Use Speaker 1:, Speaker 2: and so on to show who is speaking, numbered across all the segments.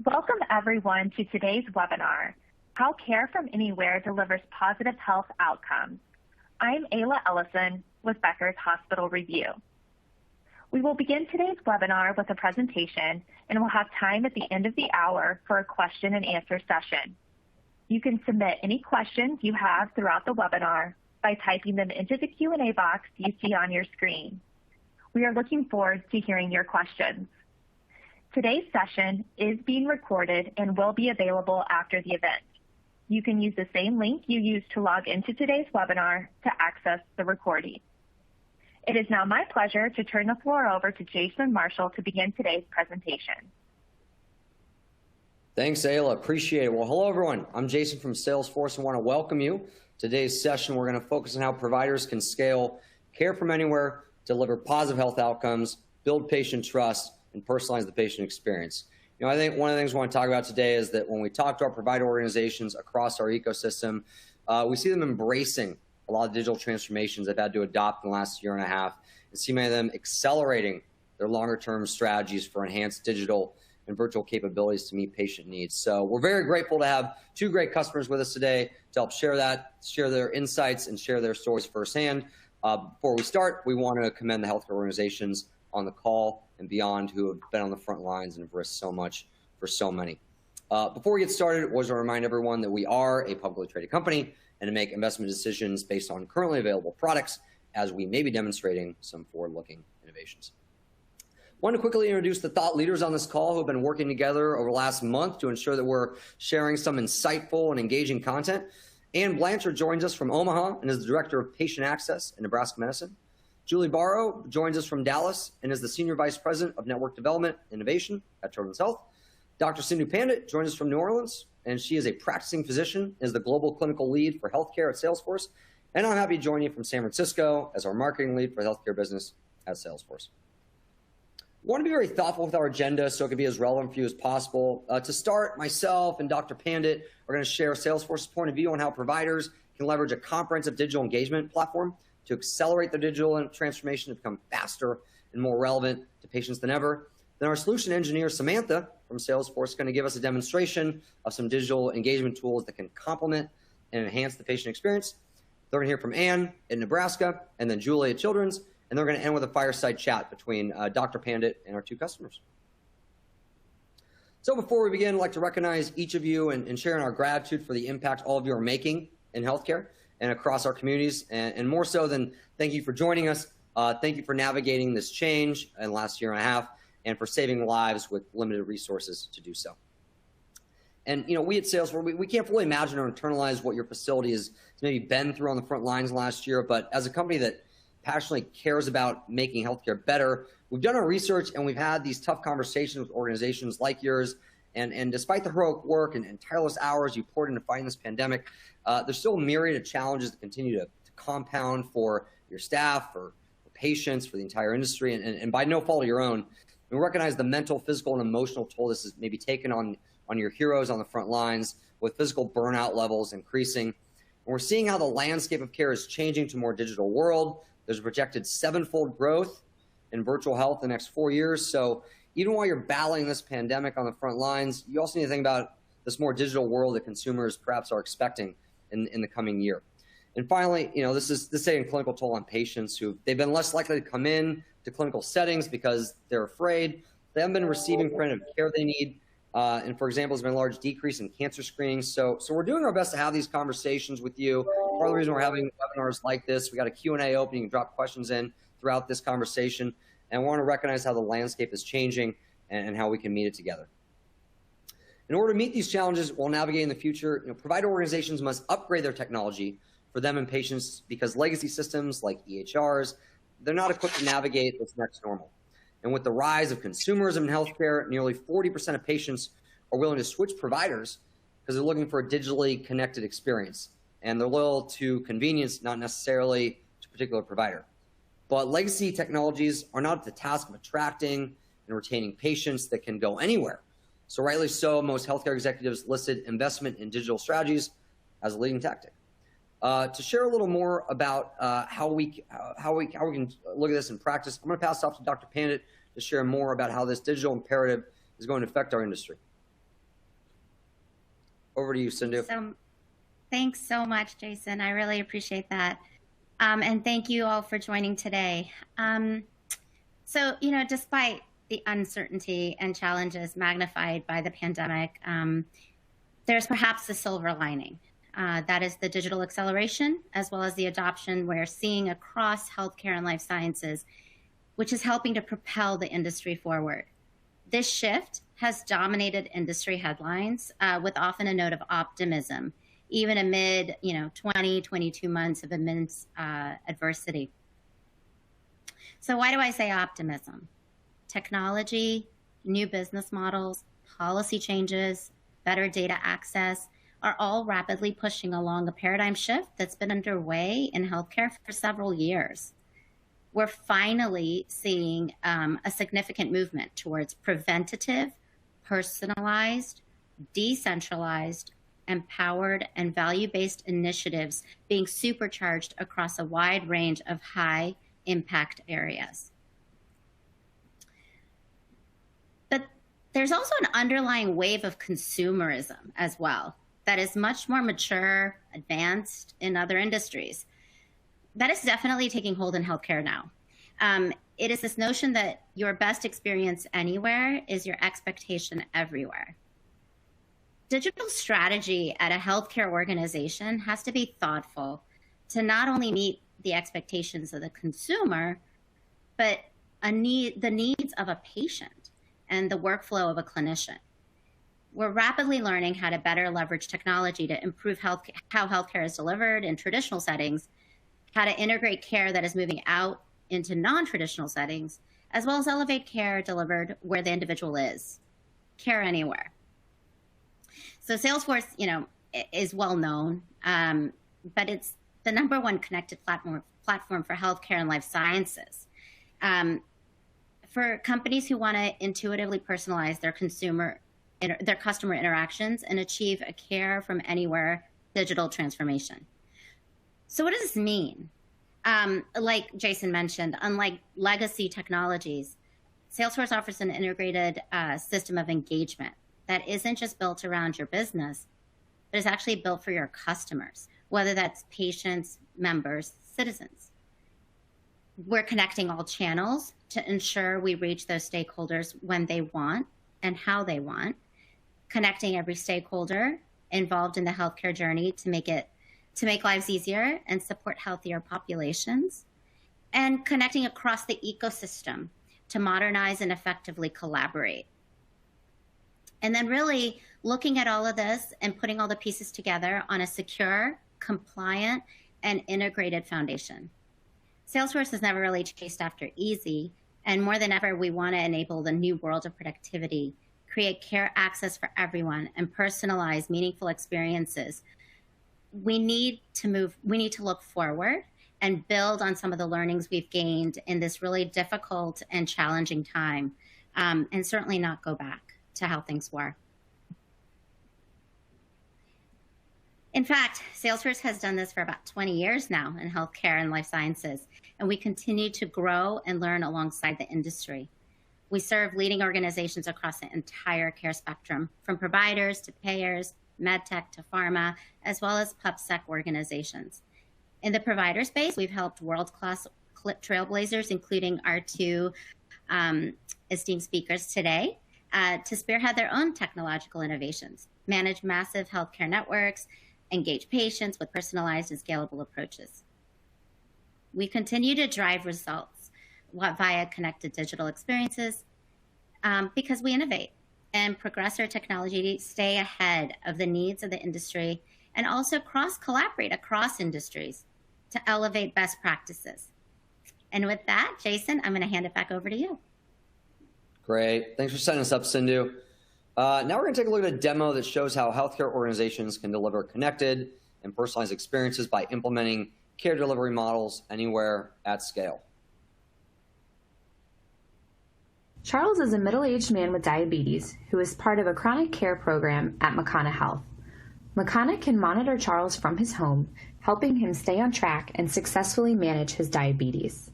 Speaker 1: Welcome everyone to today's webinar, How Care from Anywhere Delivers Positive Health Outcomes. I'm Ayla Ellison with Becker's Hospital Review. We will begin today's webinar with a presentation and we'll have time at the end of the hour for a question and answer session. You can submit any questions you have throughout the webinar by typing them into the Q&A box you see on your screen. We are looking forward to hearing your questions. Today's session is being recorded and will be available after the event. You can use the same link you used to log into today's webinar to access the recording. It is now my pleasure to turn the floor over to Jason Marshall to begin today's presentation.
Speaker 2: Thanks, Ayla. Appreciate it. Well, hello, everyone. I'm Jason from Salesforce and want to welcome you. Today's session, we're going to focus on how providers can scale care from anywhere, deliver positive health outcomes, build patient trust, and personalize the patient experience. I think one of the things we want to talk about today is that when we talk to our provider organizations across our ecosystem, we see them embracing a lot of digital transformations they've had to adopt in the last year and a half, and see many of them accelerating their longer-term strategies for enhanced digital and virtual capabilities to meet patient needs. So we're very grateful to have two great customers with us today to help share their insights and share their stories firsthand. Before we start, we want to commend the healthcare organizations on the call and beyond who have been on the front lines and have risked so much for so many. Before we get started, I want to remind everyone that we are a publicly traded company and to make investment decisions based on currently available products, as we may be demonstrating some forward-looking innovations. I want to quickly introduce the thought leaders on this call who have been working together over the last month to ensure that we're sharing some insightful and engaging content. Ann Blanchard joins us from Omaha and is the Director of Patient Access in Nebraska Medicine. Julie Barrow joins us from Dallas and is the Senior Vice President of Network Development Innovation at Children's Health. Dr. Sindhu Pandit joins us from New Orleans, and she is a practicing physician, is the Global Clinical Lead for Healthcare at Salesforce. And I'm happy to join you from San Francisco as our Marketing Lead for the Healthcare Business at Salesforce. We want to be very thoughtful with our agenda so it can be as relevant for you as possible. To start, myself and Dr. Pandit are going to share Salesforce's point of view on how providers can leverage a comprehensive digital engagement platform to accelerate their digital transformation to become faster and more relevant to patients than ever. Then our solution engineer, Samantha from Salesforce, is going to give us a demonstration of some digital engagement tools that can complement and enhance the patient experience. They're going to hear from Ann in Nebraska and then Julie at Children's, and they're going to end with a fireside chat between Dr. Pandit and our two customers. So before we begin, I'd like to recognize each of you and share in our gratitude for the impact all of you are making in healthcare and across our communities, and more so than thank you for joining us. Thank you for navigating this change in the last year and a half and for saving lives with limited resources to do so. And we at Salesforce, we can't fully imagine or internalize what your facility has maybe been through on the front lines last year, but as a company that passionately cares about making healthcare better, we've done our research and we've had these tough conversations with organizations like yours. And despite the heroic work and tireless hours you poured into fighting this pandemic, there's still a myriad of challenges that continue to compound for your staff, for patients, for the entire industry, and by no fault of your own. We recognize the mental, physical, and emotional toll this has maybe taken on your heroes on the front lines, with physical burnout levels increasing. And we're seeing how the landscape of care is changing to a more digital world. There's a projected 7-fold growth in virtual health in the next 4 years. So even while you're battling this pandemic on the front lines, you also need to think about this more digital world that consumers perhaps are expecting in the coming year. And finally, this is taking clinical toll on patients they've been less likely to come in to clinical settings because they're afraid. They haven't been receiving preventative care they need. And for example, there's been a large decrease in cancer screenings. So we're doing our best to have these conversations with you. Part of the reason we're having webinars like this, we got a Q&A open. You can drop questions in throughout this conversation. And we want to recognize how the landscape is changing and how we can meet it together. In order to meet these challenges while navigating the future, provider organizations must upgrade their technology for them and patients because legacy systems like EHRs, they're not equipped to navigate this next normal. And with the rise of consumerism in healthcare, nearly 40% of patients are willing to switch providers because they're looking for a digitally connected experience. And they're loyal to convenience, not necessarily to a particular provider. But legacy technologies are not the task of attracting and retaining patients that can go anywhere. So rightly so, most healthcare executives listed investment in digital strategies as a leading tactic. To share a little more about how we can look at this in practice, I'm going to pass it off to Dr. Pandit to share more about how this digital imperative is going to affect our industry. Over to you, Sindhu.
Speaker 3: So, thanks so much, Jason. I really appreciate that. And thank you all for joining today. So, despite the uncertainty and challenges magnified by the pandemic, there's perhaps a silver lining. That is the digital acceleration, as well as the adoption we're seeing across healthcare and life sciences, which is helping to propel the industry forward. This shift has dominated industry headlines with often a note of optimism, even amid 20, 22 months of immense adversity. So why do I say optimism? Technology, new business models, policy changes, better data access are all rapidly pushing along a paradigm shift that's been underway in healthcare for several years. We're finally seeing a significant movement towards preventative, personalized, decentralized, empowered, and value-based initiatives being supercharged across a wide range of high-impact areas. But there's also an underlying wave of consumerism as well that is much more mature, advanced in other industries. That is definitely taking hold in healthcare now. It is this notion that your best experience anywhere is your expectation everywhere. Digital strategy at a healthcare organization has to be thoughtful to not only meet the expectations of the consumer, but the needs of a patient and the workflow of a clinician. We're rapidly learning how to better leverage technology to improve how healthcare is delivered in traditional settings, how to integrate care that is moving out into non-traditional settings, as well as elevate care delivered where the individual is, care anywhere. So Salesforce, is well known, but it's the #1 connected platform for healthcare and life sciences. For companies who want to intuitively personalize their customer interactions and achieve a care from anywhere digital transformation. So what does this mean? Like Jason mentioned, unlike legacy technologies, Salesforce offers an integrated system of engagement that isn't just built around your business, but is actually built for your customers, whether that's patients, members, citizens. We're connecting all channels to ensure we reach those stakeholders when they want and how they want, connecting every stakeholder involved in the healthcare journey to make lives easier and support healthier populations, and connecting across the ecosystem to modernize and effectively collaborate. And then really looking at all of this and putting all the pieces together on a secure, compliant, and integrated foundation. Salesforce has never really chased after easy, and more than ever, we want to enable the new world of productivity, create care access for everyone, and personalize meaningful experiences. We need to look forward and build on some of the learnings we've gained in this really difficult and challenging time, and certainly not go back to how things were. In fact, Salesforce has done this for about 20 years now in healthcare and life sciences, and we continue to grow and learn alongside the industry. We serve leading organizations across the entire care spectrum, from providers to payers, medtech to pharma, as well as PubSec organizations. In the provider space, we've helped world-class trailblazers, including our two esteemed speakers today, to spearhead their own technological innovations, manage massive healthcare networks, engage patients with personalized and scalable approaches. We continue to drive results via connected digital experiences because we innovate and progress our technology to stay ahead of the needs of the industry and also cross-collaborate across industries to elevate best practices. And with that, Jason, I'm going to hand it back over to you.
Speaker 2: Great. Thanks for setting us up, Sindhu. Now we're going to take a look at a demo that shows how healthcare organizations can deliver connected and personalized experiences by implementing care delivery models anywhere at scale.
Speaker 4: Charles is a middle-aged man with diabetes who is part of a chronic care program at Makana Health. Makana can monitor Charles from his home, helping him stay on track and successfully manage his diabetes.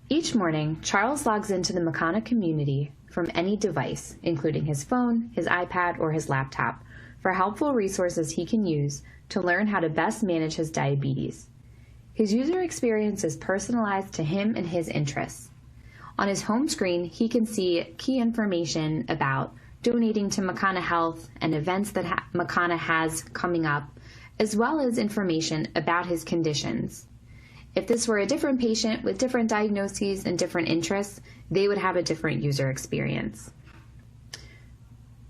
Speaker 4: Each morning, Charles logs into the Makana community, from any device, including his phone, his iPad, or his laptop, for helpful resources he can use to learn how to best manage his diabetes. His user experience is personalized to him and his interests. On his home screen, he can see key information about donating to Makana Health and events that Makana has coming up, as well as information about his conditions. If this were a different patient with different diagnoses and different interests, they would have a different user experience.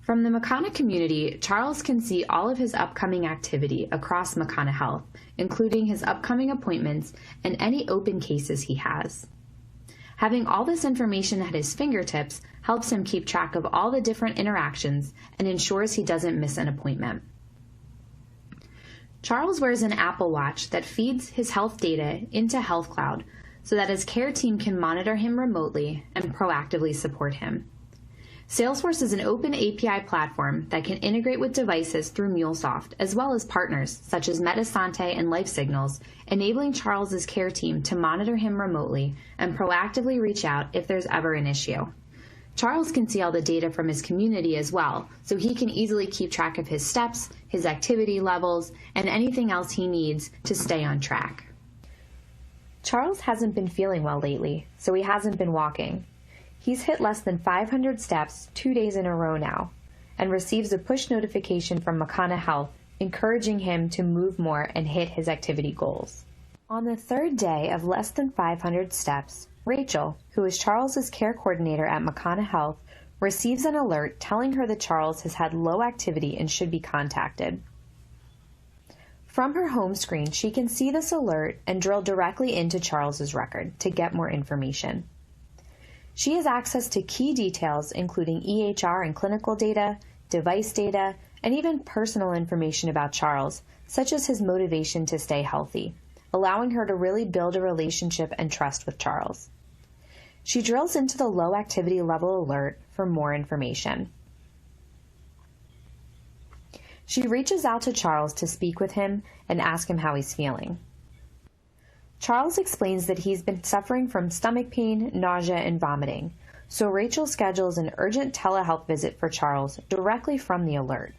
Speaker 4: From the Makana community, Charles can see all of his upcoming activity across Makana Health, including his upcoming appointments and any open cases he has. Having all this information at his fingertips helps him keep track of all the different interactions and ensures he doesn't miss an appointment. Charles wears an Apple Watch that feeds his health data into Health Cloud so that his care team can monitor him remotely and proactively support him. Salesforce is an open API platform that can integrate with devices through MuleSoft, as well as partners such as Metasante and LifeSignals, enabling Charles's care team to monitor him remotely and proactively reach out if there's ever an issue. Charles can see all the data from his community as well, so he can easily keep track of his steps, his activity levels, and anything else he needs to stay on track. Charles hasn't been feeling well lately, so he hasn't been walking. He's hit less than 500 steps 2 days in a row now, and receives a push notification from Makana Health encouraging him to move more and hit his activity goals. On the third day of less than 500 steps, Rachel, who is Charles's care coordinator at Makana Health, receives an alert telling her that Charles has had low activity and should be contacted. From her home screen, she can see this alert and drill directly into Charles's record to get more information. She has access to key details including EHR and clinical data, device data, and even personal information about Charles, such as his motivation to stay healthy, allowing her to really build a relationship and trust with Charles. She drills into the low activity level alert for more information. She reaches out to Charles to speak with him and ask him how he's feeling. Charles explains that he's been suffering from stomach pain, nausea, and vomiting, so Rachel schedules an urgent telehealth visit for Charles directly from the alert.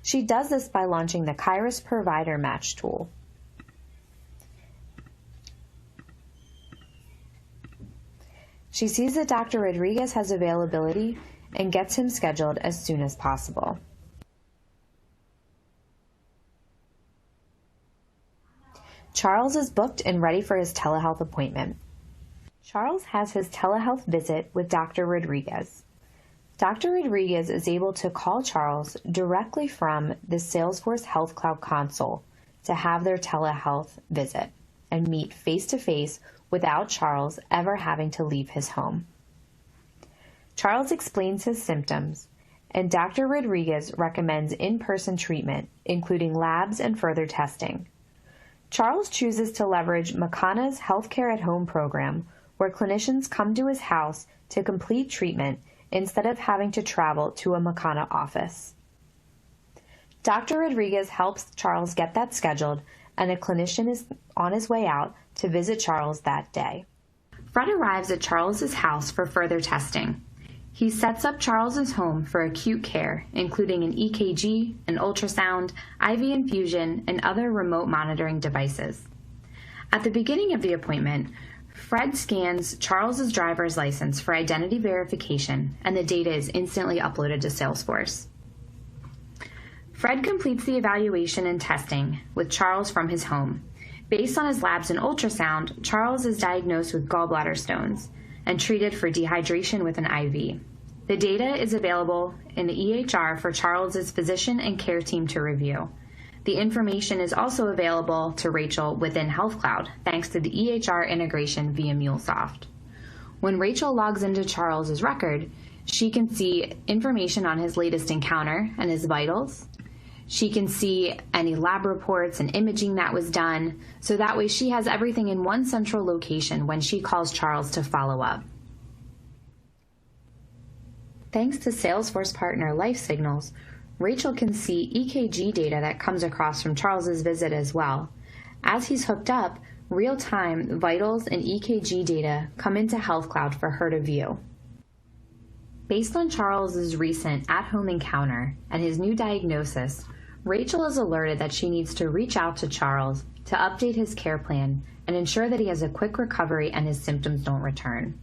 Speaker 4: She does this by launching the Kairos Provider Match tool. She sees that Dr. Rodriguez has availability and gets him scheduled as soon as possible. Charles is booked and ready for his telehealth appointment. Charles has his telehealth visit with Dr. Rodriguez. Dr. Rodriguez is able to call Charles directly from the Salesforce Health Cloud console to have their telehealth visit and meet face-to-face without Charles ever having to leave his home. Charles explains his symptoms, and Dr. Rodriguez recommends in-person treatment, including labs and further testing. Charles chooses to leverage Makana's Healthcare at Home program, where clinicians come to his house to complete treatment instead of having to travel to a Makana office. Dr. Rodriguez helps Charles get that scheduled, and a clinician is on his way out to visit Charles that day. Fred arrives at Charles's house for further testing. He sets up Charles's home for acute care, including an EKG, an ultrasound, IV infusion, and other remote monitoring devices. At the beginning of the appointment, Fred scans Charles's driver's license for identity verification, and the data is instantly uploaded to Salesforce. Fred completes the evaluation and testing with Charles from his home. Based on his labs and ultrasound, Charles is diagnosed with gallbladder stones and treated for dehydration with an IV. The data is available in the EHR for Charles's physician and care team to review. The information is also available to Rachel within Health Cloud, thanks to the EHR integration via MuleSoft. When Rachel logs into Charles's record, she can see information on his latest encounter and his vitals. She can see any lab reports and imaging that was done, so that way she has everything in one central location when she calls Charles to follow up. Thanks to Salesforce partner LifeSignals, Rachel can see EKG data that comes across from Charles's visit as well. As he's hooked up, real-time, vitals, and EKG data come into Health Cloud for her to view. Based on Charles's recent at-home encounter and his new diagnosis, Rachel is alerted that she needs to reach out to Charles to update his care plan and ensure that he has a quick recovery and his symptoms don't return.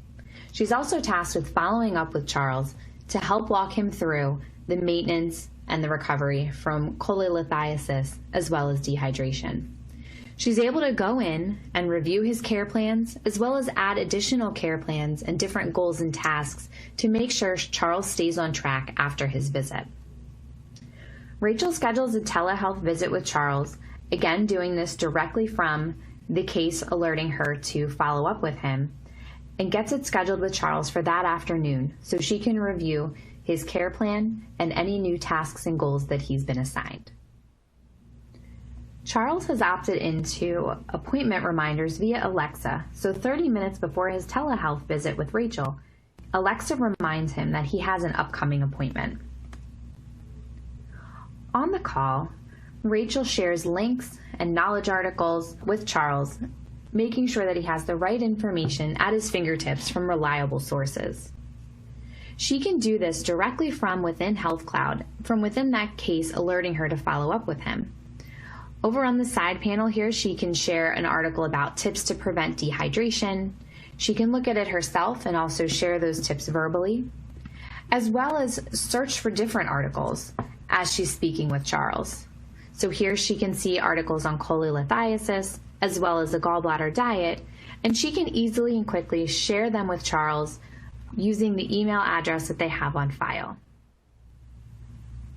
Speaker 4: She's also tasked with following up with Charles to help walk him through the maintenance and the recovery from cholelithiasis as well as dehydration. She's able to go in and review his care plans as well as add additional care plans and different goals and tasks to make sure Charles stays on track after his visit. Rachel schedules a telehealth visit with Charles, again doing this directly from the case alerting her to follow up with him, and gets it scheduled with Charles for that afternoon so she can review his care plan and any new tasks and goals that he's been assigned. Charles has opted into appointment reminders via Alexa, so 30 minutes before his telehealth visit with Rachel, Alexa reminds him that he has an upcoming appointment. On the call, Rachel shares links and knowledge articles with Charles, making sure that he has the right information at his fingertips from reliable sources. She can do this directly from within Health Cloud, from within that case alerting her to follow up with him. Over on the side panel here, she can share an article about tips to prevent dehydration. She can look at it herself and also share those tips verbally, as well as search for different articles as she's speaking with Charles. So here she can see articles on cholelithiasis, as well as the gallbladder diet, and she can easily and quickly share them with Charles using the email address that they have on file.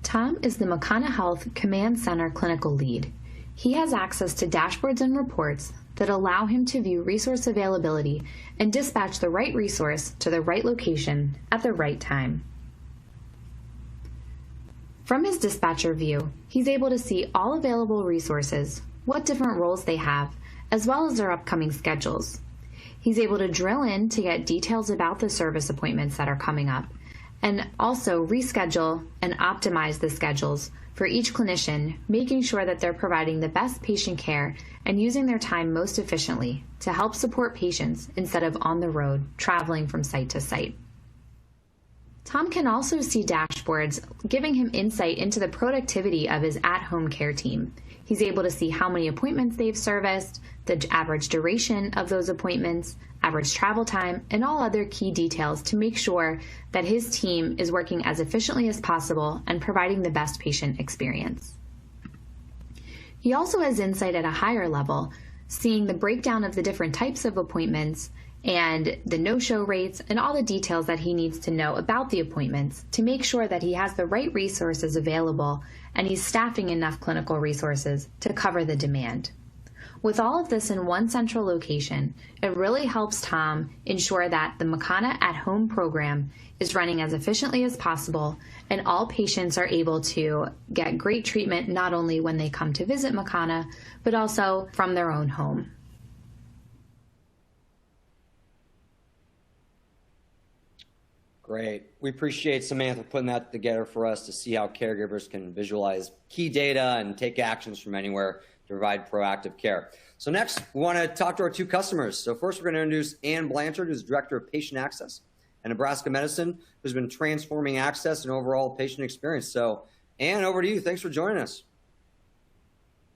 Speaker 4: Tom is the McCona Health Command Center clinical lead. He has access to dashboards and reports that allow him to view resource availability and dispatch the right resource to the right location at the right time. From his dispatcher view, he's able to see all available resources, what different roles they have, as well as their upcoming schedules. He's able to drill in to get details about the service appointments that are coming up, and also reschedule and optimize the schedules for each clinician, making sure that they're providing the best patient care and using their time most efficiently to help support patients instead of on the road traveling from site to site. Tom can also see dashboards giving him insight into the productivity of his at-home care team. He's able to see how many appointments they've serviced, the average duration of those appointments, average travel time, and all other key details to make sure that his team is working as efficiently as possible and providing the best patient experience. He also has insight at a higher level, seeing the breakdown of the different types of appointments and the no-show rates and all the details that he needs to know about the appointments to make sure that he has the right resources available and he's staffing enough clinical resources to cover the demand. With all of this in one central location, it really helps Tom ensure that the McCona at-home program is running as efficiently as possible and all patients are able to get great treatment not only when they come to visit McCona, but also from their own home.
Speaker 2: Great. We appreciate Samantha putting that together for us to see how caregivers can visualize key data and take actions from anywhere to provide proactive care. So next, we want to talk to our two customers. So first, we're going to introduce Ann Blanchard, who's Director of Patient Access at Nebraska Medicine, who's been transforming access and overall patient experience. So Ann, over to you. Thanks for joining us.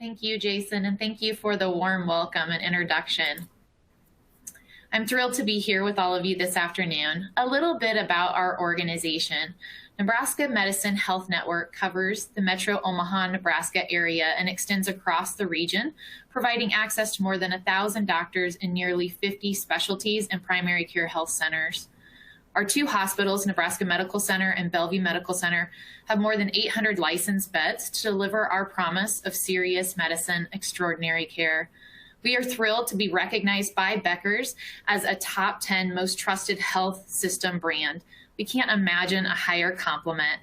Speaker 5: Thank you, Jason, and thank you for the warm welcome and introduction. I'm thrilled to be here with all of you this afternoon. A little bit about our organization. Nebraska Medicine Health Network covers the metro Omaha, Nebraska area and extends across the region, providing access to more than 1,000 doctors in nearly 50 specialties and primary care health centers. Our two hospitals, Nebraska Medical Center and Bellevue Medical Center, have more than 800 licensed beds to deliver our promise of serious medicine, extraordinary care. We are thrilled to be recognized by Becker's as a top 10 most trusted health system brand. We can't imagine a higher compliment.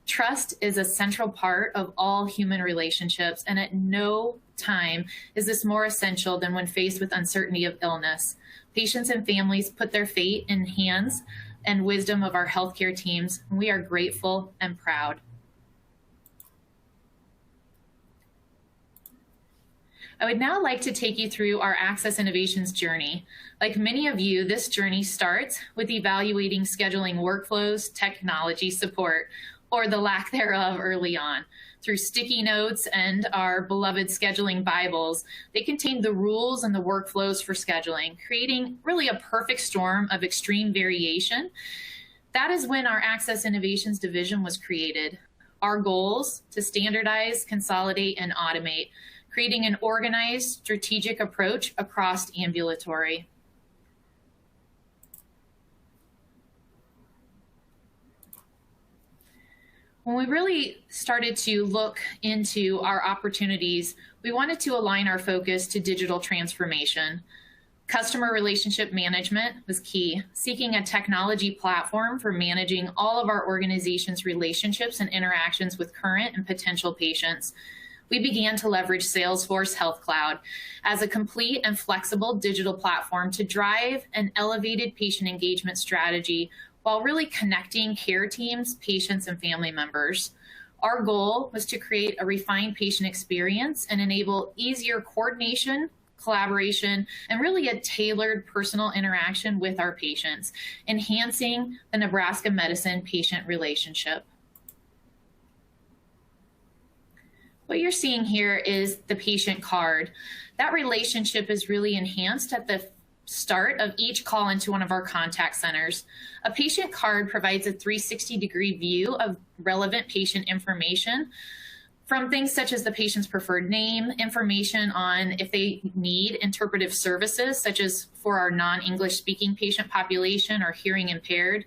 Speaker 5: Trust is a central part of all human relationships, and at no time is this more essential than when faced with uncertainty of illness. Patients and families put their fate in hands and wisdom of our healthcare teams, and we are grateful and proud. I would now like to take you through our Access Innovations journey. Like many of you, this journey starts with evaluating scheduling workflows, technology support, or the lack thereof early on. Through sticky notes and our beloved scheduling Bibles, they contain the rules and the workflows for scheduling, creating really a perfect storm of extreme variation. That is when our Access Innovations division was created. Our goals to standardize, consolidate, and automate, creating an organized, strategic approach across ambulatory. When we really started to look into our opportunities, we wanted to align our focus to digital transformation. Customer relationship management was key, seeking a technology platform for managing all of our organization's relationships and interactions with current and potential patients. We began to leverage Salesforce Health Cloud as a complete and flexible digital platform to drive an elevated patient engagement strategy while really connecting care teams, patients, and family members. Our goal was to create a refined patient experience and enable easier coordination, collaboration, and really a tailored personal interaction with our patients, enhancing the Nebraska medicine patient relationship. What you're seeing here is the patient card. That relationship is really enhanced at the start of each call into one of our contact centers. A patient card provides a 360-degree view of relevant patient information, from things such as the patient's preferred name, information on if they need interpretive services, such as for our non-English speaking patient population or hearing impaired.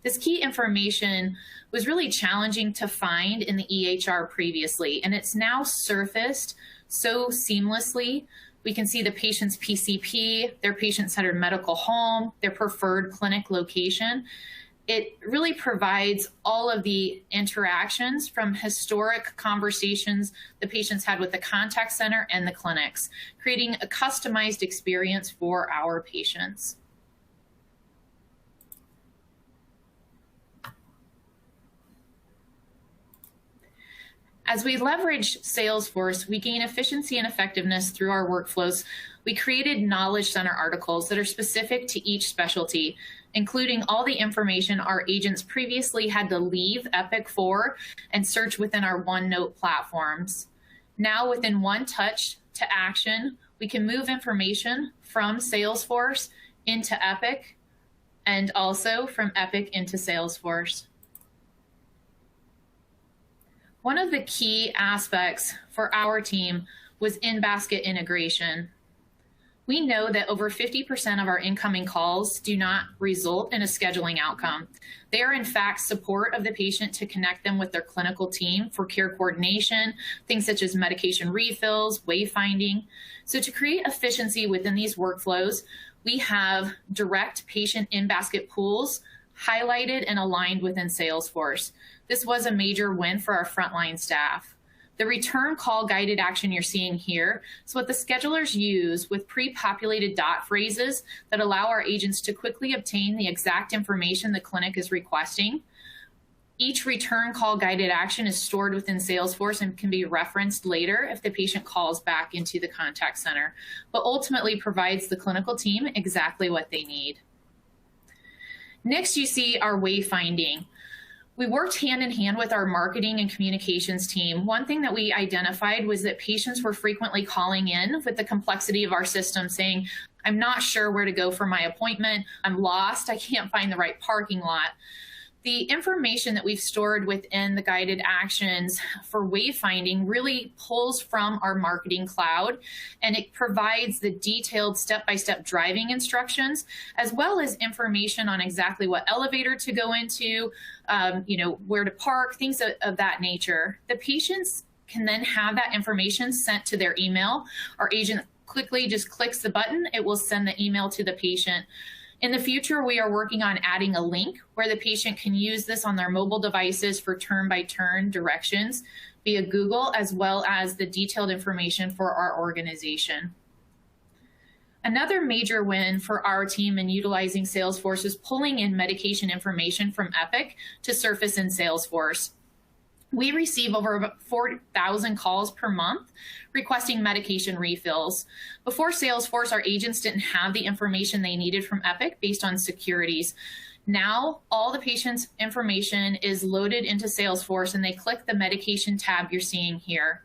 Speaker 5: This key information was really challenging to find in the EHR previously, and it's now surfaced so seamlessly. We can see the patient's PCP, their patient-centered medical home, their preferred clinic location. It really provides all of the interactions from historic conversations the patients had with the contact center and the clinics, creating a customized experience for our patients. As we leverage Salesforce, we gain efficiency and effectiveness through our workflows. We created knowledge center articles that are specific to each specialty, including all the information our agents previously had to leave Epic for and search within our OneNote platforms. Now, within one touch to action, we can move information from Salesforce into Epic and also from Epic into Salesforce. One of the key aspects for our team was in-basket integration. We know that over 50% of our incoming calls do not result in a scheduling outcome. They are in fact support of the patient to connect them with their clinical team for care coordination, things such as medication refills, wayfinding. So to create efficiency within these workflows, we have direct patient in-basket pools highlighted and aligned within Salesforce. This was a major win for our frontline staff. The return call guided action you're seeing here is what the schedulers use with pre-populated dot phrases that allow our agents to quickly obtain the exact information the clinic is requesting. Each return call guided action is stored within Salesforce and can be referenced later if the patient calls back into the contact center, but ultimately provides the clinical team exactly what they need. Next, you see our wayfinding. We worked hand in hand with our marketing and communications team. One thing that we identified was that patients were frequently calling in with the complexity of our system saying, I'm not sure where to go for my appointment. I'm lost. I can't find the right parking lot. The information that we've stored within the guided actions for wayfinding really pulls from our marketing cloud, and it provides the detailed step-by-step driving instructions, as well as information on exactly what elevator to go into, where to park, things of that nature. The patients can then have that information sent to their email. Our agent quickly just clicks the button. It will send the email to the patient. In the future, we are working on adding a link where the patient can use this on their mobile devices for turn-by-turn directions via Google, as well as the detailed information for our organization. Another major win for our team in utilizing Salesforce is pulling in medication information from Epic to surface in Salesforce. We receive over about 4,000 calls per month requesting medication refills. Before Salesforce, our agents didn't have the information they needed from Epic based on securities. Now, all the patient's information is loaded into Salesforce and they click the medication tab you're seeing here.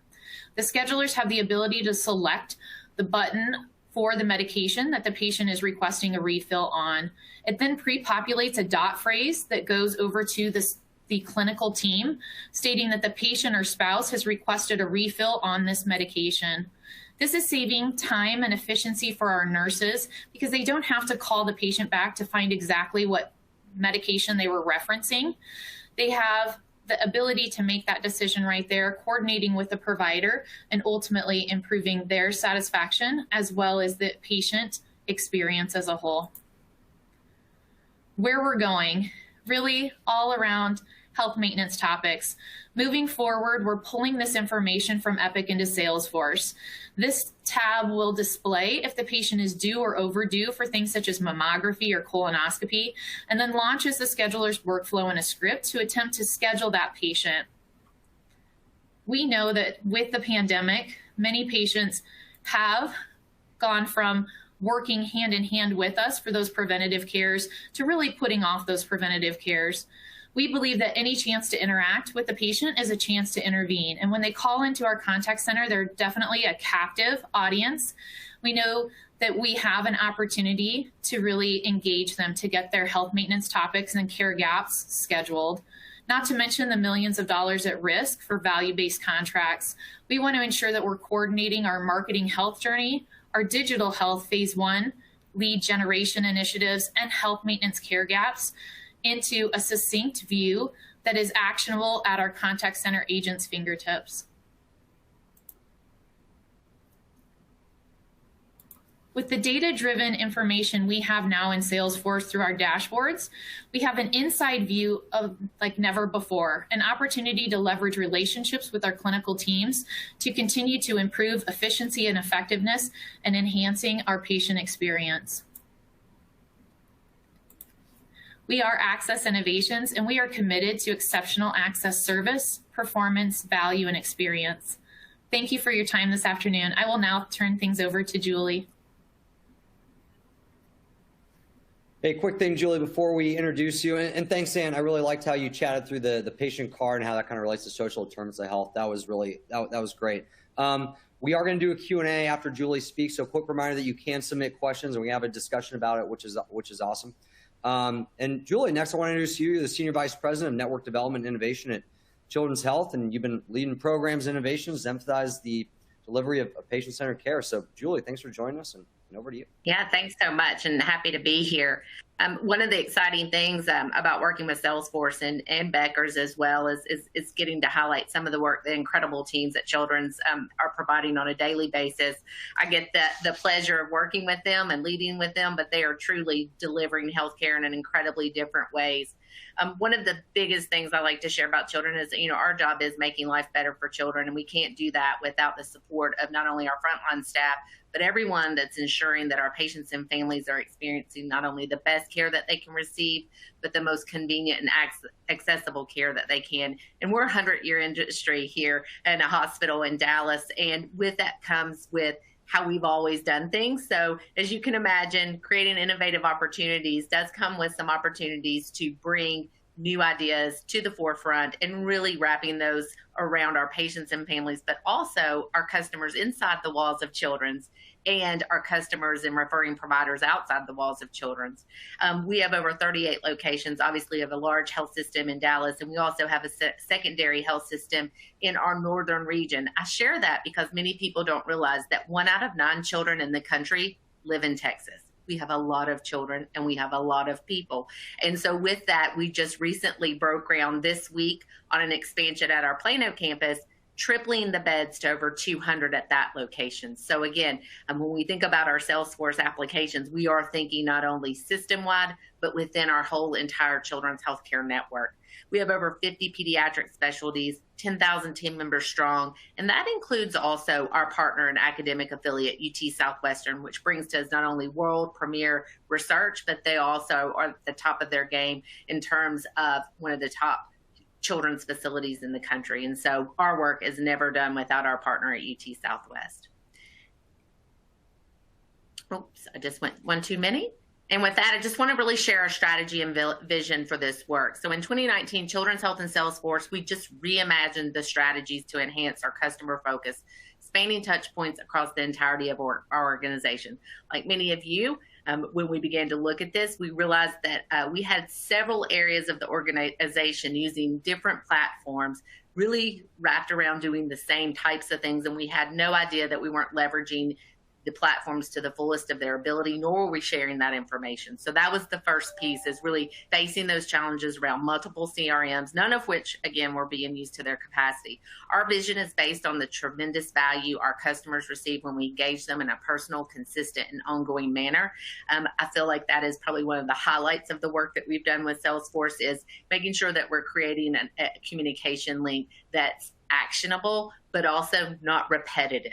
Speaker 5: The schedulers have the ability to select the button for the medication that the patient is requesting a refill on. It then pre-populates a dot phrase that goes over to the clinical team stating that the patient or spouse has requested a refill on this medication. This is saving time and efficiency for our nurses because they don't have to call the patient back to find exactly what medication they were referencing. They have the ability to make that decision right there, coordinating with the provider and ultimately improving their satisfaction as well as the patient experience as a whole. Where we're going, really all around health maintenance topics. Moving forward, we're pulling this information from Epic into Salesforce. This tab will display if the patient is due or overdue for things such as mammography or colonoscopy, and then launches the scheduler's workflow in a script to attempt to schedule that patient. We know that with the pandemic, many patients have gone from working hand in hand with us for those preventative cares to really putting off those preventative cares. We believe that any chance to interact with the patient is a chance to intervene. And when they call into our contact center, they're definitely a captive audience. We know that we have an opportunity to really engage them to get their health maintenance topics and care gaps scheduled. Not to mention the millions of dollars at risk for value-based contracts. We want to ensure that we're coordinating our marketing health journey, our digital health phase 1, lead generation initiatives, and health maintenance care gaps into a succinct view that is actionable at our contact center agents' fingertips. With the data-driven information we have now in Salesforce through our dashboards, we have an inside view of like never before, an opportunity to leverage relationships with our clinical teams to continue to improve efficiency and effectiveness and enhancing our patient experience. We are Access Innovations, and we are committed to exceptional access service, performance, value, and experience. Thank you for your time this afternoon. I will now turn things over to Julie.
Speaker 2: Hey, quick thing, Julie, before we introduce you, and thanks, Ann. I really liked how you chatted through the patient card and how that kind of relates to social determinants of health. That was really, that was great. We are going to do a Q&A after Julie speaks, so a quick reminder that you can submit questions, and we have a discussion about it, which is awesome. And Julie, next I want to introduce you, the Senior Vice President of Network Development and Innovation at Children's Health, and you've been leading programs and innovations to emphasize the delivery of patient-centered care. So Julie, thanks for joining us, and over to you.
Speaker 6: Yeah, thanks so much, and happy to be here. One of the exciting things about working with Salesforce and Becker's as well is getting to highlight some of the work the incredible teams at Children's are providing on a daily basis. I get the pleasure of working with them and leading with them, but they are truly delivering healthcare in incredibly different ways. One of the biggest things I like to share about children is, our job is making life better for children, and we can't do that without the support of not only our frontline staff, but everyone that's ensuring that our patients and families are experiencing not only the best care that they can receive, but the most convenient and accessible care that they can. And we're a 100-year industry here in a hospital in Dallas, and with that comes with how we've always done things. So as you can imagine, creating innovative opportunities does come with some opportunities to bring new ideas to the forefront and really wrapping those around our patients and families, but also our customers inside the walls of Children's and our customers and referring providers outside the walls of Children's. We have over 38 locations, obviously, of a large health system in Dallas, and we also have a secondary health system in our northern region. I share that because many people don't realize that 1 out of 9 children in the country live in Texas. We have a lot of children and we have a lot of people. And so with that, we just recently broke ground this week on an expansion at our Plano campus, tripling the beds to over 200 at that location. So again, when we think about our Salesforce applications, we are thinking not only system-wide, but within our whole entire children's healthcare network. We have over 50 pediatric specialties, 10,000 team members strong, and that includes also our partner and academic affiliate, UT Southwestern, which brings to us not only world premier research, but they also are at the top of their game in terms of one of the top children's facilities in the country. And so our work is never done without our partner at UT Southwest. Oops, I just went one too many. And with that, I just want to really share our strategy and vision for this work. So in 2019, Children's Health and Salesforce, we just reimagined the strategies to enhance our customer focus, spanning touch points across the entirety of our organization. Like many of you, when we began to look at this, we realized that we had several areas of the organization using different platforms, really wrapped around doing the same types of things, and we had no idea that we weren't leveraging the platforms to the fullest of their ability, nor were we sharing that information. So that was the first piece, is really facing those challenges around multiple CRMs, none of which, again, were being used to their capacity. Our vision is based on the tremendous value our customers receive when we engage them in a personal, consistent, and ongoing manner. I feel like that is probably one of the highlights of the work that we've done with Salesforce, is making sure that we're creating a communication link that's actionable, but also not repetitive.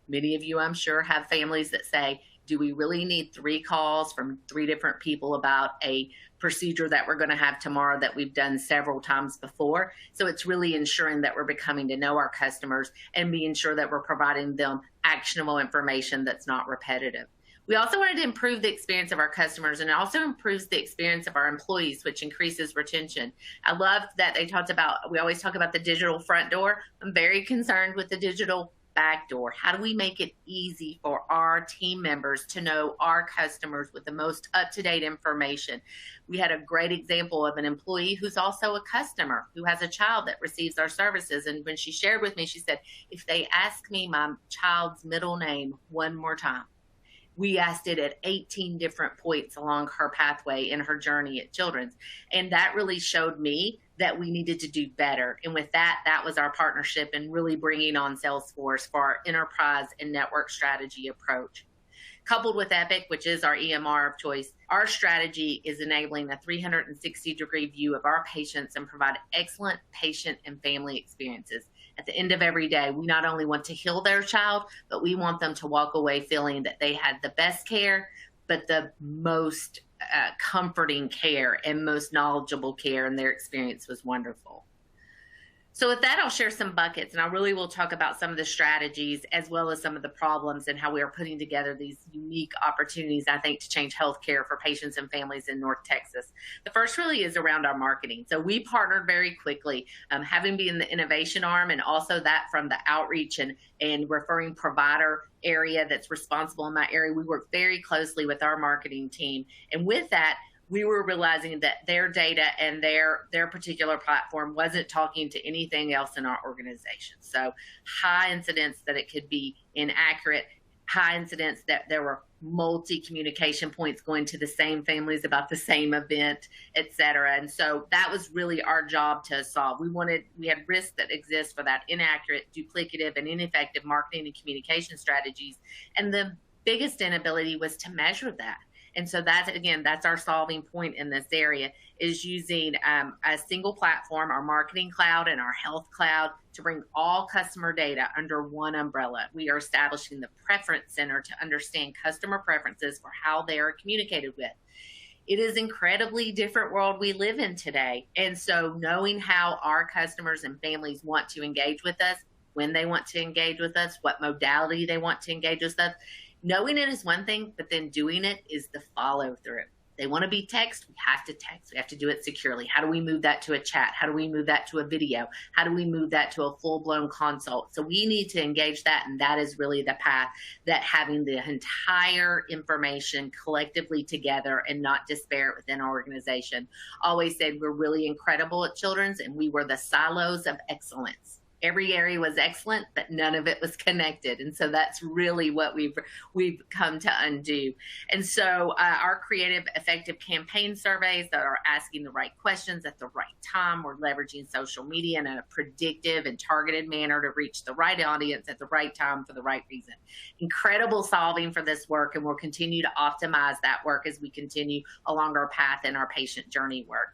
Speaker 6: Many of you, I'm sure, have families that say, do we really need 3 calls from 3 different people about a procedure that we're going to have tomorrow that we've done several times before? So it's really ensuring that we're becoming to know our customers and being sure that we're providing them actionable information that's not repetitive. We also wanted to improve the experience of our customers, and it also improves the experience of our employees, which increases retention. I love that they talked about, we always talk about the digital front door. I'm very concerned with the digital back door. How do we make it easy for our team members to know our customers with the most up-to-date information? We had a great example of an employee who's also a customer, who has a child that receives our services. And when she shared with me, she said, if they ask me my child's middle name one more time, we asked it at 18 different points along her pathway in her journey at Children's. And that really showed me that we needed to do better. And with that, that was our partnership in really bringing on Salesforce for our enterprise and network strategy approach. Coupled with Epic, which is our EMR of choice, our strategy is enabling a 360-degree view of our patients and provide excellent patient and family experiences. At the end of every day, we not only want to heal their child, but we want them to walk away feeling that they had the best care, but the most comforting care and most knowledgeable care, and their experience was wonderful. So with that, I'll share some buckets, and I really will talk about some of the strategies as well as some of the problems and how we are putting together these unique opportunities, I think, to change healthcare for patients and families in North Texas. The first really is around our marketing. So we partnered very quickly, having been the innovation arm and also that from the outreach and referring provider area that's responsible in my area. We work very closely with our marketing team. And with that, we were realizing that their data and their particular platform wasn't talking to anything else in our organization. So high incidence that it could be inaccurate, high incidence that there were multi-communication points going to the same families about the same event, et cetera. And so that was really our job to solve. We had risks that exist for that inaccurate, duplicative, and ineffective marketing and communication strategies. And the biggest inability was to measure that. And so that's our solving point in this area, is using a single platform, our marketing cloud and our health cloud, to bring all customer data under one umbrella. We are establishing the preference center to understand customer preferences for how they are communicated with. It is an incredibly different world we live in today. And so knowing how our customers and families want to engage with us, when they want to engage with us, what modality they want to engage with us, knowing it is one thing, but then doing it is the follow through. They want to be text, we have to text. We have to do it securely. How do we move that to a chat? How do we move that to a video? How do we move that to a full-blown consult? So we need to engage that, and that is really the path, that having the entire information collectively together and not disparate within our organization. Always said we're really incredible at Children's, and we were the silos of excellence. Every area was excellent, but none of it was connected. And so that's really what we've come to undo. And so our creative, effective campaign surveys that are asking the right questions at the right time, we're leveraging social media in a predictive and targeted manner to reach the right audience at the right time for the right reason. Incredible solving for this work, and we'll continue to optimize that work as we continue along our path in our patient journey work.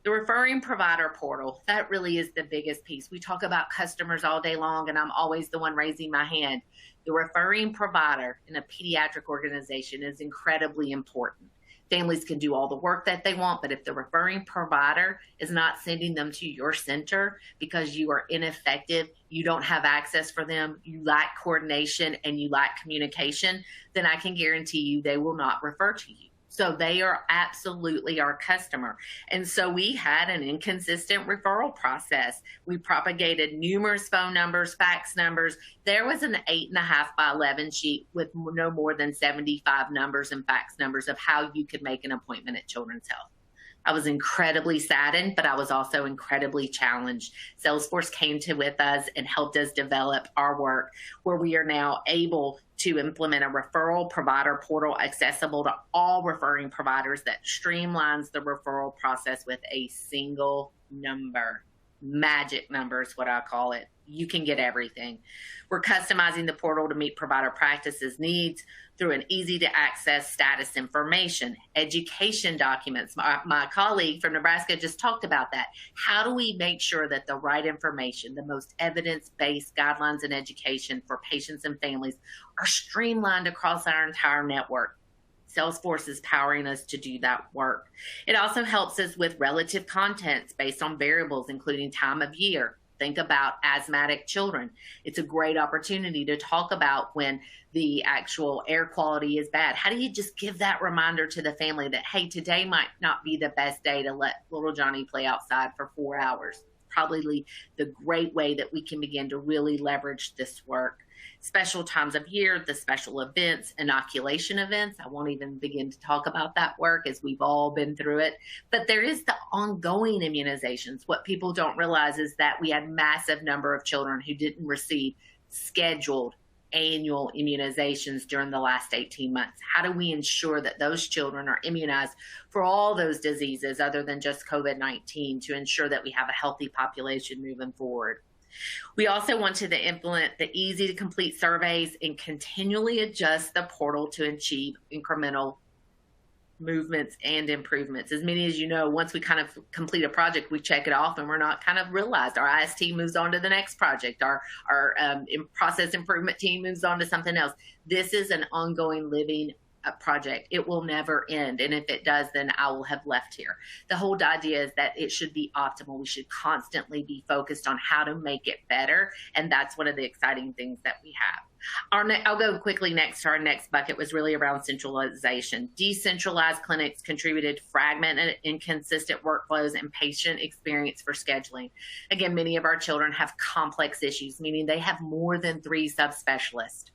Speaker 6: The referring provider portal, that really is the biggest piece. We talk about customers all day long, and I'm always the one raising my hand. The referring provider in a pediatric organization is incredibly important. Families can do all the work that they want, but if the referring provider is not sending them to your center because you are ineffective, you don't have access for them, you lack coordination, and you lack communication, then I can guarantee you they will not refer to you. So they are absolutely our customer. And so we had an inconsistent referral process. We propagated numerous phone numbers, fax numbers. There was an 8.5 by 11 sheet with no more than 75 numbers and fax numbers of how you could make an appointment at Children's Health. I was incredibly saddened, but I was also incredibly challenged. Salesforce came with us and helped us develop our work, where we are now able to implement a referral provider portal accessible to all referring providers that streamlines the referral process with a single number. Magic number is what I call it. You can get everything. We're customizing the portal to meet provider practices needs through an easy-to-access status information, education documents. My colleague from Nebraska just talked about that. How do we make sure that the right information, the most evidence-based guidelines and education for patients and families are streamlined across our entire network? Salesforce is powering us to do that work. It also helps us with relative contents based on variables, including time of year. Think about asthmatic children. It's a great opportunity to talk about when the actual air quality is bad. How do you just give that reminder to the family that, hey, today might not be the best day to let little Johnny play outside for 4 hours? Probably the great way that we can begin to really leverage this work. Special times of year, the special events, inoculation events. I won't even begin to talk about that work as we've all been through it. But there is the ongoing immunizations. What people don't realize is that we had massive number of children who didn't receive scheduled annual immunizations during the last 18 months. How do we ensure that those children are immunized for all those diseases other than just COVID-19 to ensure that we have a healthy population moving forward? We also wanted to implement the easy to complete surveys and continually adjust the portal to achieve incremental movements and improvements. As many as you know, once we kind of complete a project, we check it off and we're not kind of realized. Our IS moves on to the next project. Our process improvement team moves on to something else. This is an ongoing living project. It will never end. And if it does, then I will have left here. The whole idea is that it should be optimal. We should constantly be focused on how to make it better. And that's one of the exciting things that we have. I'll go quickly next to our next bucket was really around centralization. Decentralized clinics contributed to fragmented, inconsistent workflows and patient experience for scheduling. Again, many of our children have complex issues, meaning they have more than 3 subspecialists.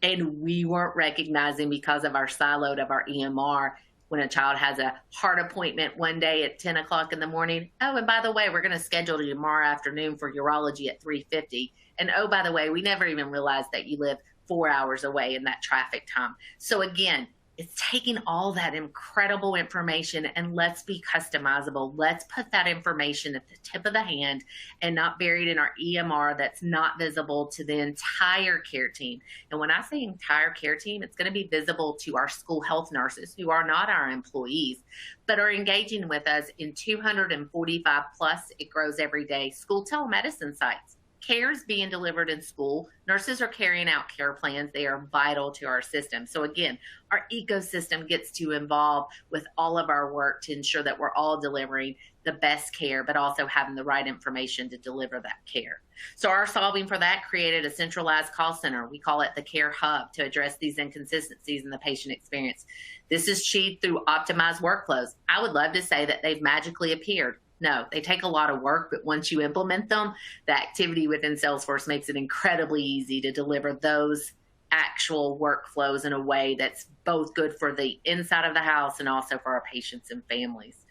Speaker 6: And we weren't recognizing because of our siloed of our EMR, when a child has a heart appointment one day at 10 o'clock in the morning. Oh, and by the way, we're going to schedule you tomorrow afternoon for urology at 3:50. And oh, by the way, we never even realized that you live 4 hours away in that traffic time. So again, it's taking all that incredible information and let's be customizable. Let's put that information at the tip of the hand and not buried in our EMR that's not visible to the entire care team. And when I say entire care team, it's going to be visible to our school health nurses who are not our employees, but are engaging with us in 245 plus, it grows every day, school telemedicine sites. Care is being delivered in school. Nurses are carrying out care plans. They are vital to our system. So again, our ecosystem gets to involve with all of our work to ensure that we're all delivering the best care, but also having the right information to deliver that care. So our solving for that created a centralized call center. We call it the Care Hub to address these inconsistencies in the patient experience. This is achieved through optimized workflows. I would love to say that they've magically appeared. No, they take a lot of work, but once you implement them, the activity within Salesforce makes it incredibly easy to deliver those actual workflows in a way that's both good for the inside of the house and also for our patients and families.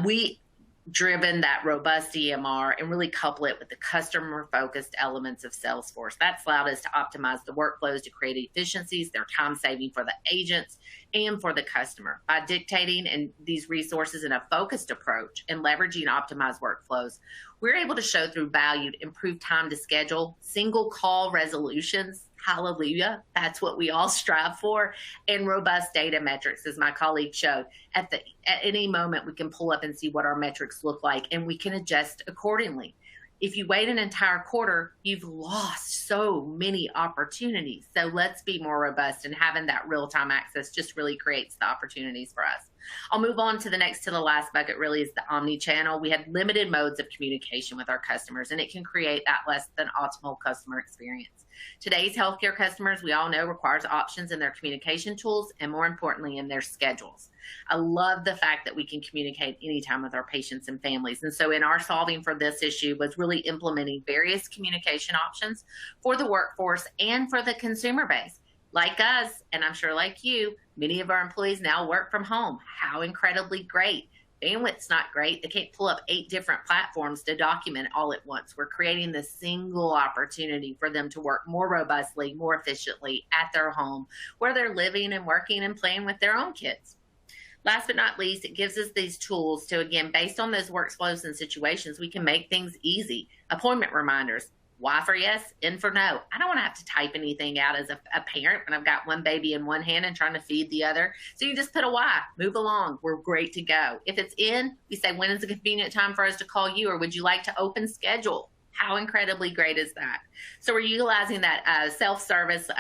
Speaker 6: We driven that robust EMR and really couple it with the customer-focused elements of Salesforce. That's allowed us to optimize the workflows to create efficiencies. They're time-saving for the agents and for the customer. By dictating and these resources in a focused approach and leveraging optimized workflows, we're able to show through value improved time to schedule, single call resolutions. Hallelujah. That's what we all strive for. And robust data metrics, as my colleague showed. At any moment, we can pull up and see what our metrics look like, and we can adjust accordingly. If you wait an entire quarter, you've lost so many opportunities. So let's be more robust, and having that real-time access just really creates the opportunities for us. I'll move on to the next to the last bucket, really is the omnichannel. We have limited modes of communication with our customers, and it can create that less than optimal customer experience. Today's healthcare customers, we all know, requires options in their communication tools and, more importantly, in their schedules. I love the fact that we can communicate anytime with our patients and families. And so in our solving for this issue was really implementing various communication options for the workforce and for the consumer base. Like us, and I'm sure like you, many of our employees now work from home. How incredibly great. Bandwidth's not great. They can't pull up 8 different platforms to document all at once. We're creating this single opportunity for them to work more robustly, more efficiently at their home, where they're living and working and playing with their own kids. Last but not least, it gives us these tools to, again, based on those workflows and situations, we can make things easy. Appointment reminders. Y for yes, N for no. I don't want to have to type anything out as a parent when I've got one baby in one hand and trying to feed the other. So you just put a Y, move along. We're great to go. If it's in, we say, when is a convenient time for us to call you, or would you like to open schedule? How incredibly great is that? So we're utilizing that self-service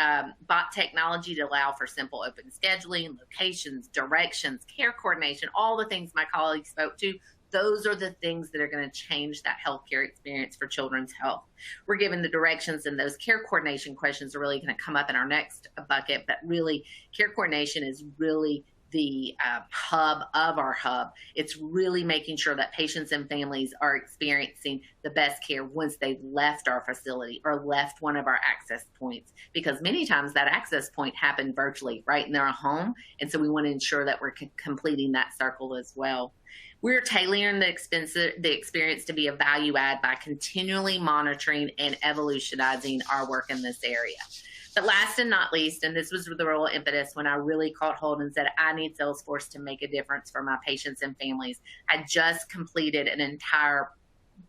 Speaker 6: bot technology to allow for simple open scheduling, locations, directions, care coordination, all the things my colleagues spoke to. Those are the things that are going to change that healthcare experience for children's health. We're given the directions, and those care coordination questions are really going to come up in our next bucket. But really, care coordination is really the hub of our hub. It's really making sure that patients and families are experiencing the best care once they've left our facility or left one of our access points, because many times that access point happened virtually right in their home. And so we want to ensure that we're completing that circle as well. We're tailoring the experience to be a value add by continually monitoring and evolutionizing our work in this area. But last and not least, and this was the real impetus when I really caught hold and said, I need Salesforce to make a difference for my patients and families. I just completed an entire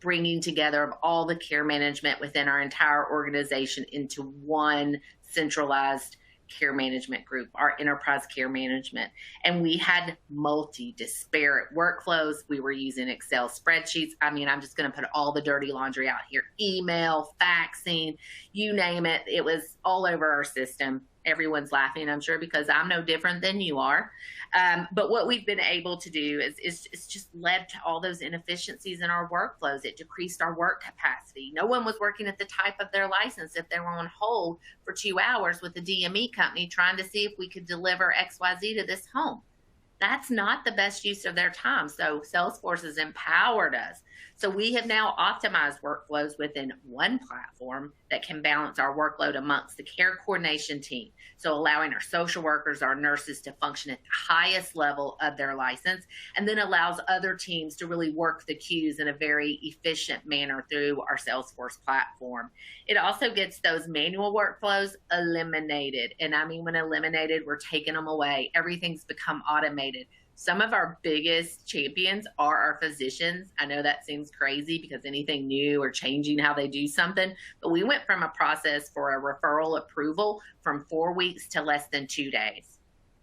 Speaker 6: bringing together of all the care management within our entire organization into one centralized care management group, our enterprise care management. And we had multi-disparate workflows. We were using Excel spreadsheets. I mean, I'm just going to put all the dirty laundry out here. Email, faxing, you name it. It was all over our system. Everyone's laughing, I'm sure, because I'm no different than you are. But what we've been able to do is just led to all those inefficiencies in our workflows. It decreased our work capacity. No one was working at the type of their license if they were on hold for 2 hours with the DME company trying to see if we could deliver XYZ to this home. That's not the best use of their time. So Salesforce has empowered us. So we have now optimized workflows within one platform that can balance our workload amongst the care coordination team. So allowing our social workers, our nurses to function at the highest level of their license, and then allows other teams to really work the queues in a very efficient manner through our Salesforce platform. It also gets those manual workflows eliminated. And I mean, when eliminated, we're taking them away. Everything's become automated. Some of our biggest champions are our physicians. I know that seems crazy because anything new or changing how they do something, but we went from a process for a referral approval from 4 weeks to less than 2 days.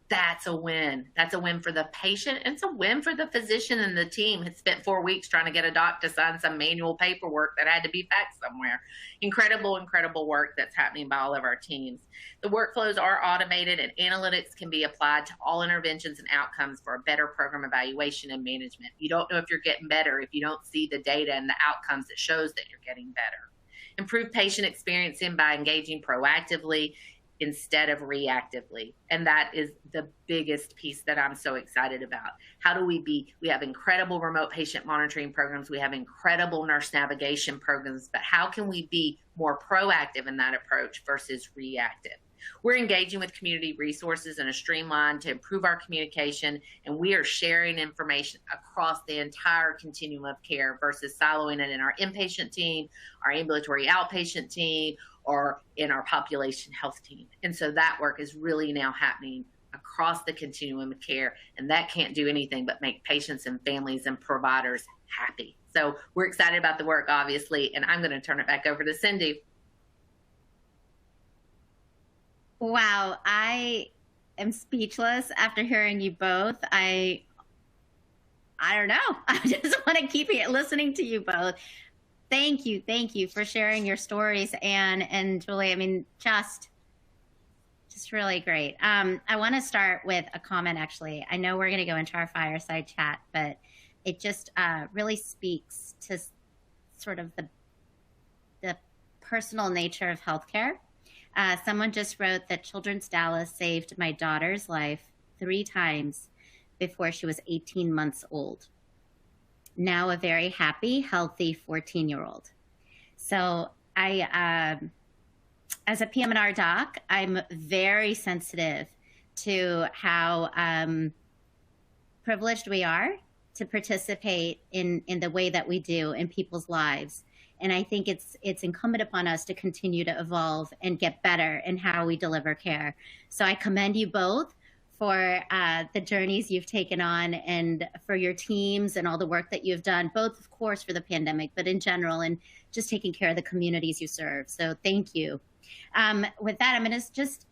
Speaker 6: That's a win. That's a win for the patient. And it's a win for the physician, and the team had spent 4 weeks trying to get a doc to sign some manual paperwork that had to be faxed somewhere. Incredible, incredible work that's happening by all of our teams. The workflows are automated, and analytics can be applied to all interventions and outcomes for a better program evaluation and management. You don't know if you're getting better if you don't see the data and the outcomes that shows that you're getting better. Improve patient experience by engaging proactively instead of reactively. And that is the biggest piece that I'm so excited about. How do we have incredible remote patient monitoring programs. We have incredible nurse navigation programs, but how can we be more proactive in that approach versus reactive? We're engaging with community resources in a streamline to improve our communication, and we are sharing information across the entire continuum of care versus siloing it in our inpatient team, our ambulatory outpatient team, or in our population health team. And so that work is really now happening across the continuum of care, and that can't do anything but make patients and families and providers happy. So we're excited about the work, obviously, and I'm going to turn it back over to Cindy.
Speaker 3: Wow, I am speechless after hearing you both. I don't know. I just want to keep listening to you both. Thank you for sharing your stories, Anne and Julie. I mean, just really great. I want to start with a comment, actually. I know we're going to go into our fireside chat, but it just really speaks to sort of the personal nature of healthcare. Someone just wrote that Children's Dallas saved my daughter's life 3 times before she was 18 months old. Now a very happy, healthy 14-year-old. So I, as a PM&R doc, I'm very sensitive to how privileged we are to participate in the way that we do in people's lives. And I think it's incumbent upon us to continue to evolve and get better in how we deliver care. So I commend you both for the journeys you've taken on and for your teams and all the work that you've done, both, of course, for the pandemic, but in general, and just taking care of the communities you serve. So thank you. With that, I'm going to just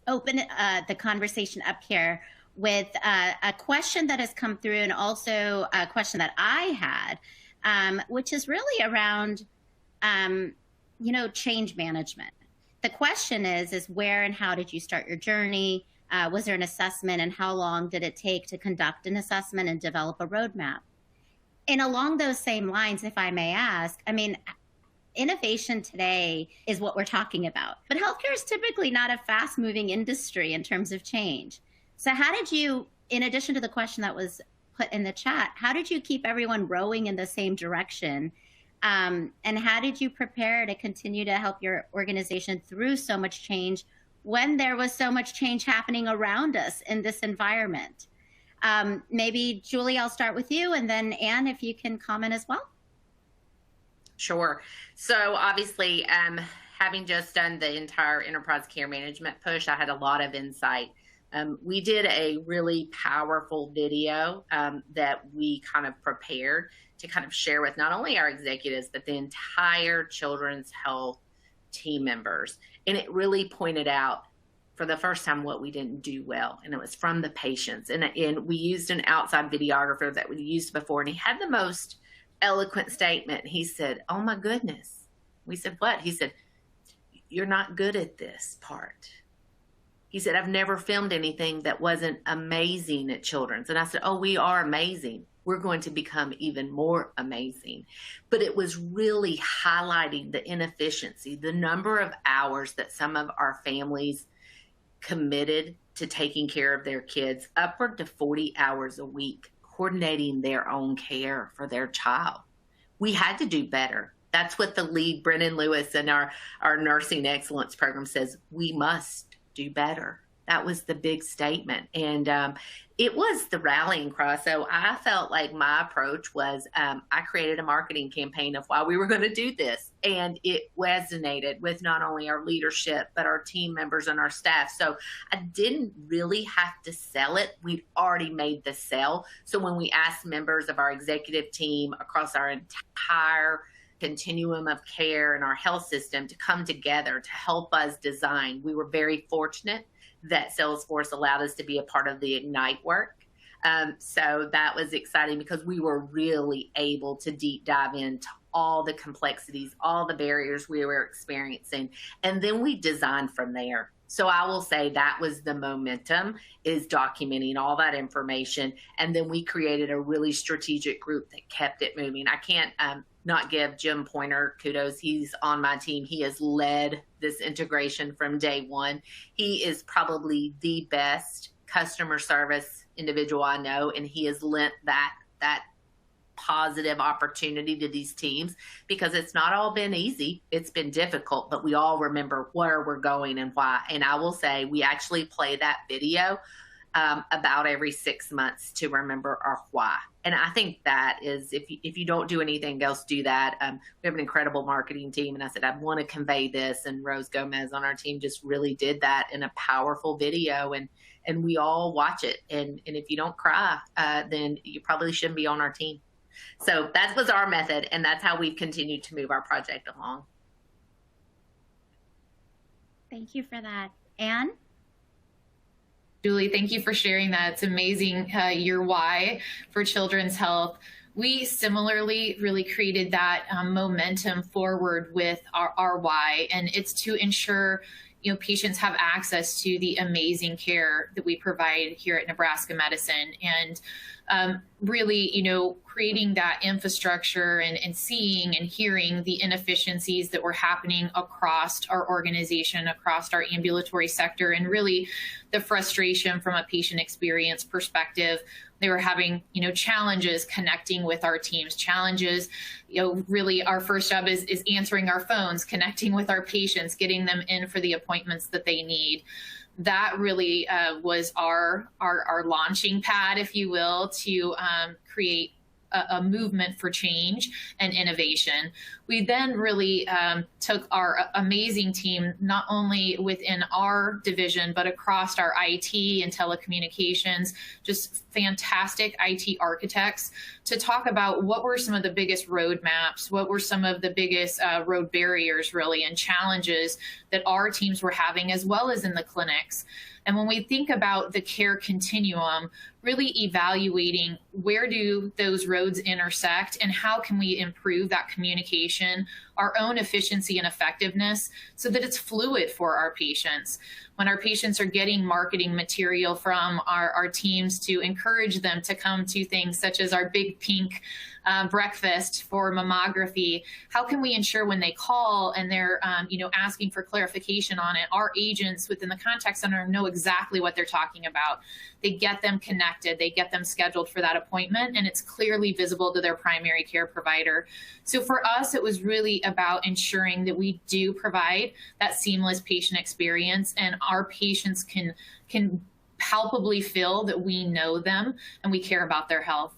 Speaker 3: open the conversation up here with a question that has come through and also a question that I had, which is really around, change management. The question is where and how did you start your journey? Was there an assessment, and how long did it take to conduct an assessment and develop a roadmap? And along those same lines, if I may ask, I mean, innovation today is what we're talking about, but healthcare is typically not a fast-moving industry in terms of change. So how did you, in addition to the question that was put in the chat, how did you keep everyone rowing in the same direction? And how did you prepare to continue to help your organization through so much change when there was so much change happening around us in this environment? Maybe, Julie, I'll start with you, and then Anne, if you can comment as well.
Speaker 6: Sure. So obviously, having just done the entire enterprise care management push, I had a lot of insight. We did a really powerful video that we kind of prepared to kind of share with not only our executives, but the entire children's health team members. And it really pointed out for the first time what we didn't do well. And it was from the patients. And we used an outside videographer that we used before. And he had the most eloquent statement. He said, "Oh my goodness." We said, "What?" He said, "You're not good at this part." He said, "I've never filmed anything that wasn't amazing at children's." And I said, "Oh, we are amazing. We're going to become even more amazing." But it was really highlighting the inefficiency, the number of hours that some of our families committed to taking care of their kids, upward to 40 hours a week, coordinating their own care for their child. We had to do better. That's what the lead, Brennan Lewis, in our nursing excellence program says, we must do better. That was the big statement. And it was the rallying cry. So I felt like my approach was I created a marketing campaign of why we were going to do this. And it resonated with not only our leadership, but our team members and our staff. So I didn't really have to sell it. We'd already made the sell. So when we asked members of our executive team across our entire continuum of care and our health system to come together to help us design, we were very fortunate that Salesforce allowed us to be a part of the Ignite work. So that was exciting because we were really able to deep dive into all the complexities, all the barriers we were experiencing. And then we designed from there. So I will say that was the momentum, is documenting all that information. And then we created a really strategic group that kept it moving. I can't not give Jim Pointer kudos. He's on my team. He has led this integration from day one. He is probably the best customer service individual I know, and he has lent that positive opportunity to these teams because it's not all been easy. It's been difficult, but we all remember where we're going and why. And I will say we actually play that video about every 6 months to remember our why. And I think that is, if you don't do anything else, do that. We have an incredible marketing team. And I said, I want to convey this. And Rose Gomez on our team just really did that in a powerful video. And we all watch it. And if you don't cry, then you probably shouldn't be on our team. So that was our method. And that's how we've continued to move our project along.
Speaker 3: Thank you for that. Anne?
Speaker 5: Julie, thank you for sharing that. It's amazing your why for children's health. We similarly really created that momentum forward with our why, and it's to ensure patients have access to the amazing care that we provide here at Nebraska Medicine, and really, creating that infrastructure and seeing and hearing the inefficiencies that were happening across our organization, across our ambulatory sector, and really the frustration from a patient experience perspective. They were having, challenges connecting with our teams, challenges, really our first job is answering our phones, connecting with our patients, getting them in for the appointments that they need. That really was our launching pad, if you will, to create a movement for change and innovation. We then really took our amazing team, not only within our division, but across our IT and telecommunications, just fantastic IT architects, to talk about what were some of the biggest roadmaps, what were some of the biggest road barriers, really, and challenges that our teams were having, as well as in the clinics. And when we think about the care continuum, really evaluating where do those roads intersect and how can we improve that communication, our own efficiency and effectiveness, so that it's fluid for our patients. When our patients are getting marketing material from our teams to encourage them to come to things such as our Big Pink breakfast for mammography, how can we ensure when they call and they're asking for clarification on it, our agents within the contact center know exactly what they're talking about. They get them connected, they get them scheduled for that appointment, and it's clearly visible to their primary care provider. So for us, it was really about ensuring that we do provide that seamless patient experience, and our patients can palpably feel that we know them and we care about their health.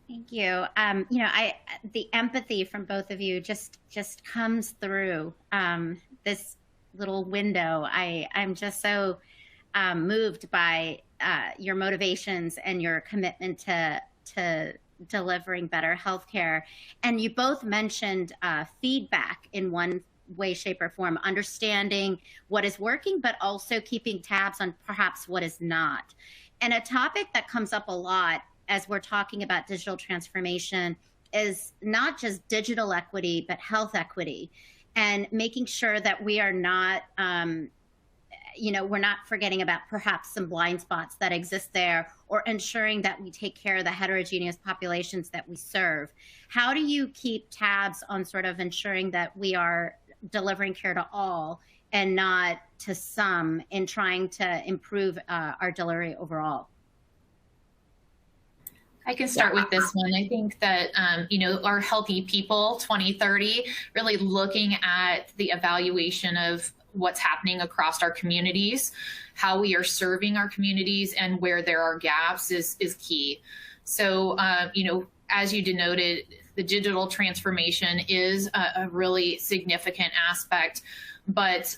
Speaker 3: Thank you. The empathy from both of you just comes through this little window. I'm just so moved by your motivations and your commitment to delivering better healthcare. And you both mentioned feedback in one way, shape, or form, understanding what is working, but also keeping tabs on perhaps what is not. And a topic that comes up a lot as we're talking about digital transformation is not just digital equity, but health equity, and making sure that we are not, we're not forgetting about perhaps some blind spots that exist there, or ensuring that we take care of the heterogeneous populations that we serve. How do you keep tabs on sort of ensuring that we are delivering care to all and not to some, in trying to improve our delivery overall?
Speaker 5: I can start with this one. I think that, our Healthy People 2030, really looking at the evaluation of what's happening across our communities, how we are serving our communities, and where there are gaps is key. So, as you denoted, the digital transformation is a really significant aspect. But,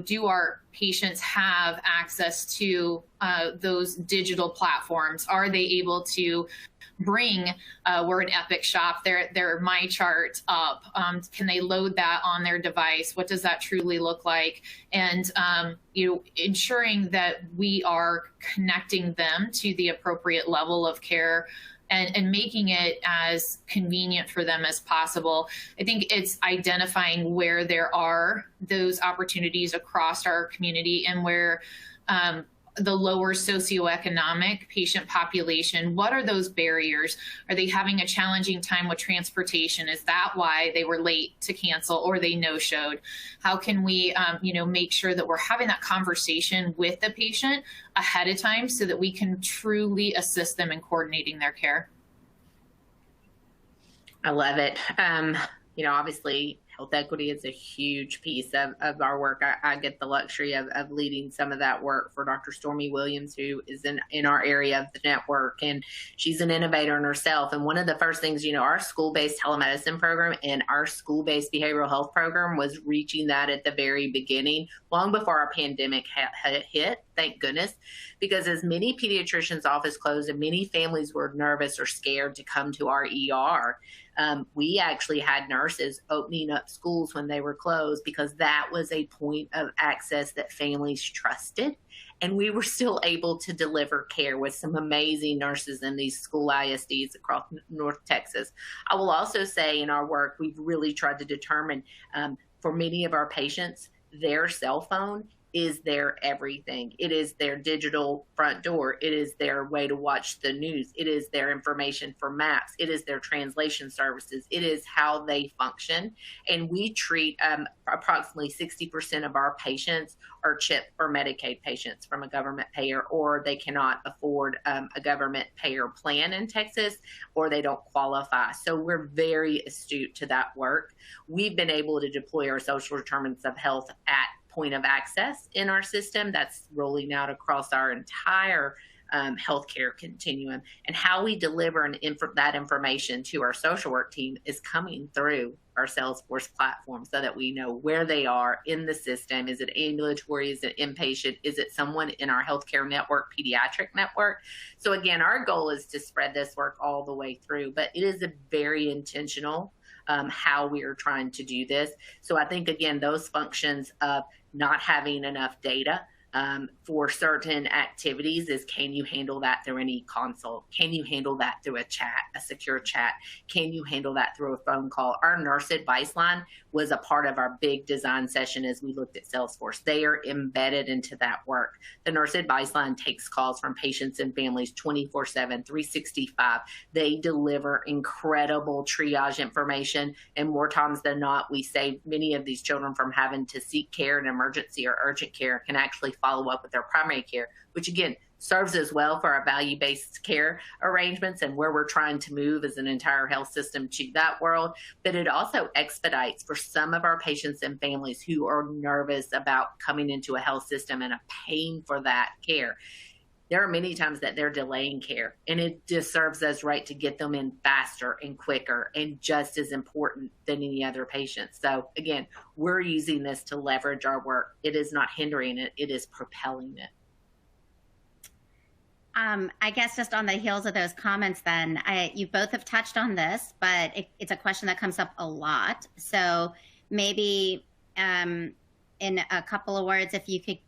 Speaker 5: do our patients have access to those digital platforms? Are they able to bring, we're an Epic shop, their My Chart up? Can they load that on their device? What does that truly look like? And, ensuring that we are connecting them to the appropriate level of care, and making it as convenient for them as possible. I think it's identifying where there are those opportunities across our community, and where the lower socioeconomic patient population, what are those barriers? Are they having a challenging time with transportation? Is that why they were late to cancel or they no-showed? How can we, make sure that we're having that conversation with the patient ahead of time so that we can truly assist them in coordinating their care?
Speaker 6: I love it. Obviously, health equity is a huge piece of our work. I get the luxury of leading some of that work for Dr. Stormy Williams, who is in our area of the network, and she's an innovator in herself. And one of the first things, our school-based telemedicine program and our school-based behavioral health program was reaching that at the very beginning, long before our pandemic had hit, thank goodness, because as many pediatricians' office closed and many families were nervous or scared to come to our ER, we actually had nurses opening up schools when they were closed, because that was a point of access that families trusted and we were still able to deliver care with some amazing nurses in these school ISDs across North Texas. I will also say in our work, we've really tried to determine for many of our patients, their cell phone is their everything. It is their digital front door. It is their way to watch the news. It is their information for maps. It is their translation services. It is how they function. And we treat approximately 60% of our patients are CHIP or Medicaid patients from a government payer, or they cannot afford a government payer plan in Texas, or they don't qualify. So we're very astute to that work. We've been able to deploy our social determinants of health at point of access in our system. That's rolling out across our entire healthcare continuum. And how we deliver that information to our social work team is coming through our Salesforce platform so that we know where they are in the system. Is it ambulatory? Is it inpatient? Is it someone in our healthcare network, pediatric network? So again, our goal is to spread this work all the way through, but it is a very intentional how we are trying to do this. So I think, again, those functions of not having enough data for certain activities is, can you handle that through any console? Can you handle that through a chat, a secure chat? Can you handle that through a phone call? Our nurse advice line was a part of our big design session as we looked at Salesforce. They are embedded into that work. The nurse advice line takes calls from patients and families 24/7, 365. They deliver incredible triage information, and more times than not, we save many of these children from having to seek care in emergency or urgent care, can actually follow up with their primary care, which again serves as well for our value-based care arrangements and where we're trying to move as an entire health system to that world. But it also expedites for some of our patients and families who are nervous about coming into a health system and paying for that care. There are many times that they're delaying care, and it just serves us right to get them in faster and quicker and just as important than any other patient. So again, we're using this to leverage our work. It is not hindering it, it is propelling it.
Speaker 3: I guess just on the heels of those comments then, you both have touched on this, but it's a question that comes up a lot. So maybe in a couple of words, if you could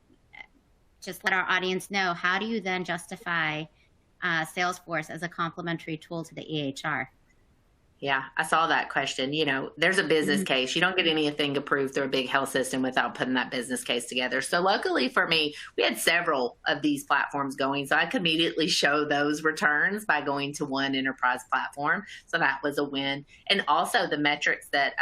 Speaker 3: just let our audience know, how do you then justify Salesforce as a complementary tool to the EHR?
Speaker 6: Yeah, I saw that question. You know, there's a business case. You don't get anything approved through a big health system without putting that business case together. So luckily for me, we had several of these platforms going. So I could immediately show those returns by going to one enterprise platform. So that was a win. And also the metrics that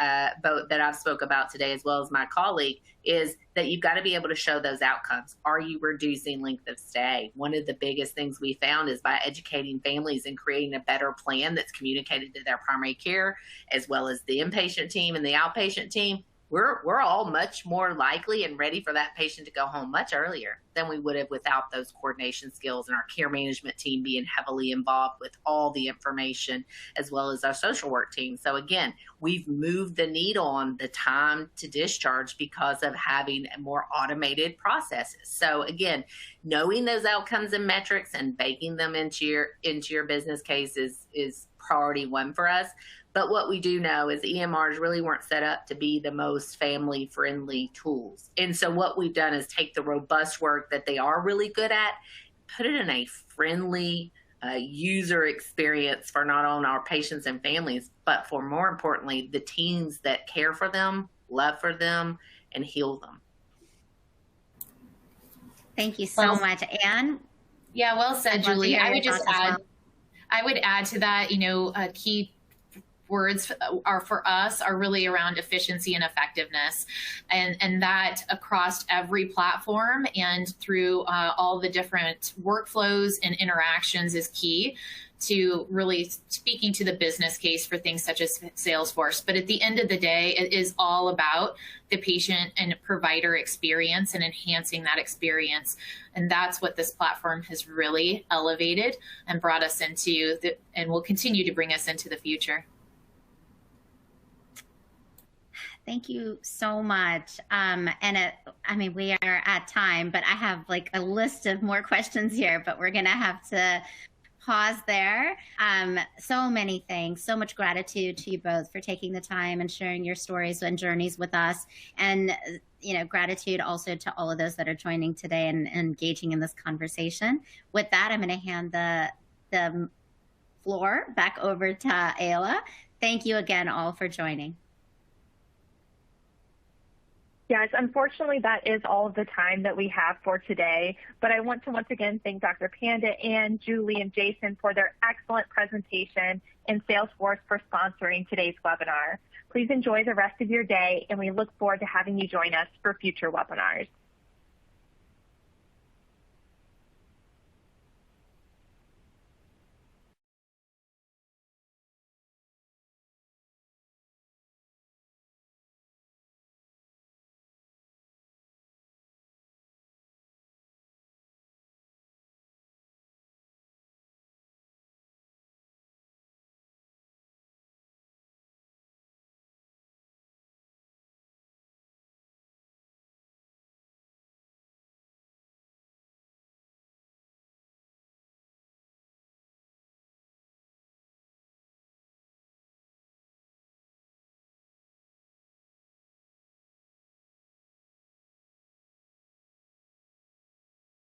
Speaker 6: both that I've spoke about today, as well as my colleague, is that you've got to be able to show those outcomes. Are you reducing length of stay? One of the biggest things we found is by educating families and creating a better plan that's communicated to their primary care, as well as the inpatient team and the outpatient team, we're all much more likely and ready for that patient to go home much earlier than we would have without those coordination skills and our care management team being heavily involved with all the information, as well as our social work team. So again, we've moved the needle on the time to discharge because of having a more automated processes. So again, knowing those outcomes and metrics and baking them into your business case is priority one for us. But what we do know is EMRs really weren't set up to be the most family-friendly tools. And so what we've done is take the robust work that they are really good at, put it in a friendly user experience for not only our patients and families, but for more importantly, the teams that care for them, love for them, and heal them.
Speaker 3: Thank you so much, Anne.
Speaker 5: Yeah, well said, Julie. I would just add, I would add to that, you know, key words are for us are really around efficiency and effectiveness, and that across every platform and through all the different workflows and interactions is key to really speaking to the business case for things such as Salesforce. But at the end of the day, it is all about the patient and provider experience and enhancing that experience. And that's what this platform has really elevated and brought us into and will continue to bring us into the future.
Speaker 3: Thank you so much. I mean, we are at time, but I have like a list of more questions here, but we're going to have to pause there. So many things, so much gratitude to you both for taking the time and sharing your stories and journeys with us. And, gratitude also to all of those that are joining today and engaging in this conversation. With that, I'm going to hand the floor back over to Ayla. Thank you again all for joining.
Speaker 1: Yes, unfortunately, that is all of the time that we have for today. But I want to once again thank Dr. Panda and Julie and Jason for their excellent presentation and Salesforce for sponsoring today's webinar. Please enjoy the rest of your day, and we look forward to having you join us for future webinars.